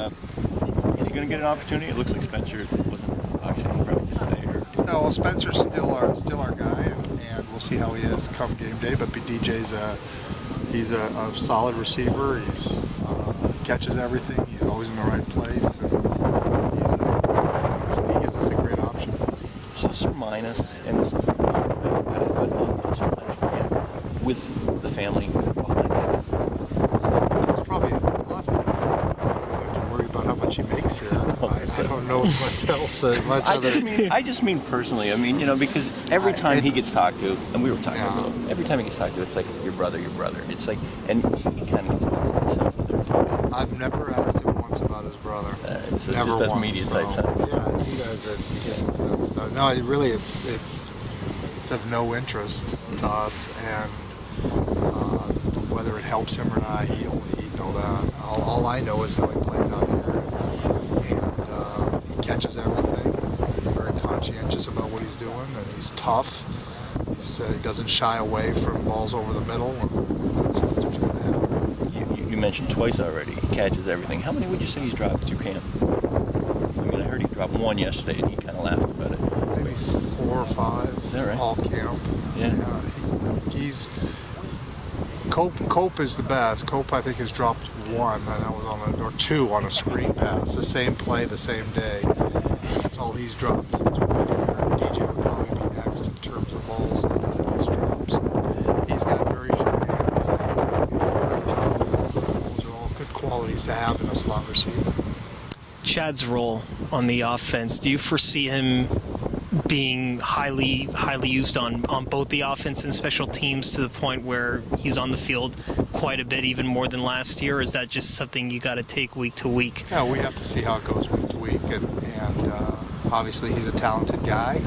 Is he going to get an opportunity? It looks like Spencer wasn't auctioning probably just today. No, well, Spencer's still our guy, and we'll see how he is come game day. But DJ's he's a solid receiver. He's catches everything. He's always in the right place. And he gives us a great option. Plus or minus, and this is kind of but plus or minus for him with the family behind him. It's probably a plus because he doesn't have to worry about how much he makes here. I don't know much else. I just mean personally. I mean, because every time he gets talked to, and we were talking about it, every time he gets talked to, it's like your brother. It's like, and he kind of gets himself in there too. I've never asked him once about his brother. So never just does once, media type stuff. Yeah, he does it. That stuff. No, it's of no interest to us, and whether it helps him or not, he'd know that. All I know is how he plays out here, and he catches everything. He's very conscientious about what he's doing, and he's tough. He doesn't shy away from balls over the middle. You mentioned twice already. He catches everything. How many would you say he's dropped through camp? I mean, I heard he dropped one yesterday, and he kind of laughed about it. Maybe 4 or 5. Is that right? All camp. Yeah. He's Cope is the best. Cope, I think, has dropped 1, and that was or 2 on a screen pass. The same play, the same day. That's all he's dropped since we've been here. DJ would probably be next in terms of balls that he's dropped. So he's got very sure hands and very tough. Those are all good qualities to have in a slot receiver. Chad's role on the offense, do you foresee him being highly used on both the offense and special teams to the point where he's on the field quite a bit, even more than last year? Or is that just something you got to take week to week? Yeah, we have to see how it goes week to week, and obviously he's a talented guy,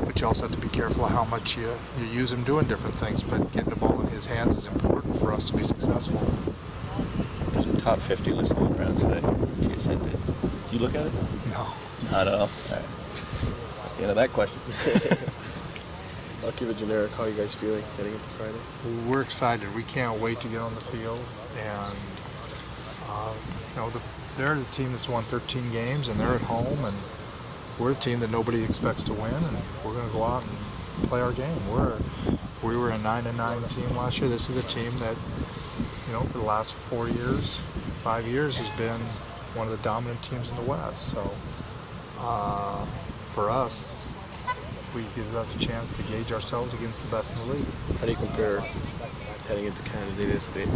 but you also have to be careful of how much you use him doing different things. But getting the ball in his hands is important for us to be successful. There's a top 50 list going around today. Did you look at it? No. Not at all. All right. That's the end of that question. I'll keep it generic. How are you guys feeling heading into Friday? We're excited. We can't wait to get on the field. And, they're the team that's won 13 games, and they're at home. And we're a team that nobody expects to win, and we're going to go out and play our game. We were a 9-9 team last year. This is a team that, for the last 5 years, has been one of the dominant teams in the West. So for us, we give us a chance to gauge ourselves against the best in the league. How do you compare heading into Canada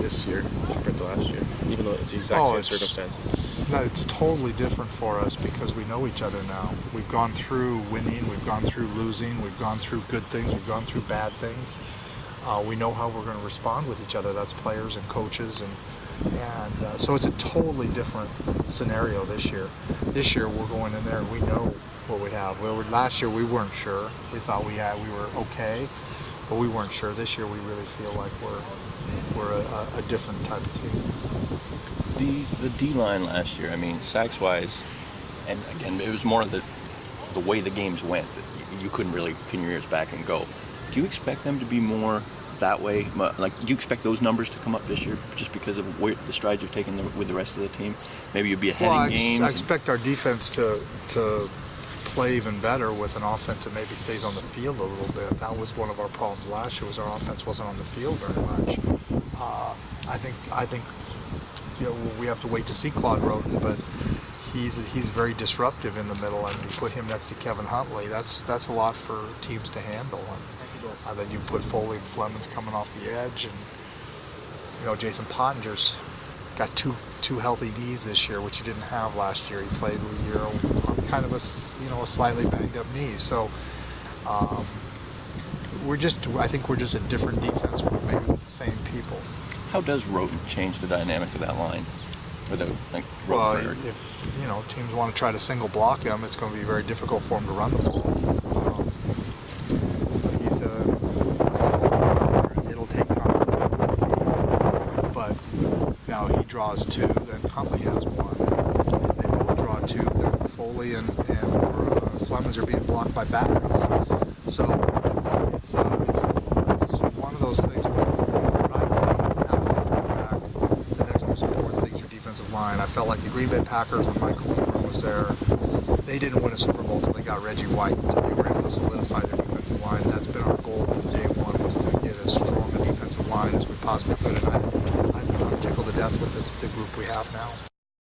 this year compared to last year, even though it's the exact same circumstances? It's totally different for us because we know each other now. We've gone through winning, we've gone through losing, we've gone through good things, we've gone through bad things. We know how we're going to respond with each other. That's players and coaches, and so it's a totally different scenario this year. This year we're going in there and we know what we have. Last year we weren't sure. We thought we were okay, but we weren't sure. This year we really feel like we're a different type of team. The D-line last year, I mean, sacks-wise, and again, it was more of the way the games went. You couldn't really pin your ears back and go. Do you expect them to be more that way? Like, do you expect those numbers to come up this year just because of the strides you've taken with the rest of the team? Maybe you'll be ahead in games. I expect our defense to play even better with an offense that maybe stays on the field a little bit. That was one of our problems last year, was our offense wasn't on the field very much. I think we have to wait to see Claude Roden, but he's very disruptive in the middle, and you put him next to Kevin Huntley. That's a lot for teams to handle. And then you put Foley and Flemings coming off the edge, and Jason Pottinger's got two healthy knees this year, which he didn't have last year. He played a year on kind of a slightly banged up knee. So I think we're just a different defense, maybe with the same people. How does Roten change the dynamic of that line? If teams want to try to single block him, it's going to be very difficult for him to run the ball. It'll take time for people to see. But now he draws 2, then Huntley has 1. If they both draw 2, then Foley and Flemings are being blocked by backs. So it's one of those things where I believe after the quarterback, the next most important thing is your defensive line. line. I felt like the Green Bay Packers, when Mike Holmgren was there, they didn't win a Super Bowl until they got Reggie White, until they were able to solidify their defensive line. And that's been our goal from day one, was to get as strong a defensive line as we possibly could. And I'm tickled to death with the group we have now.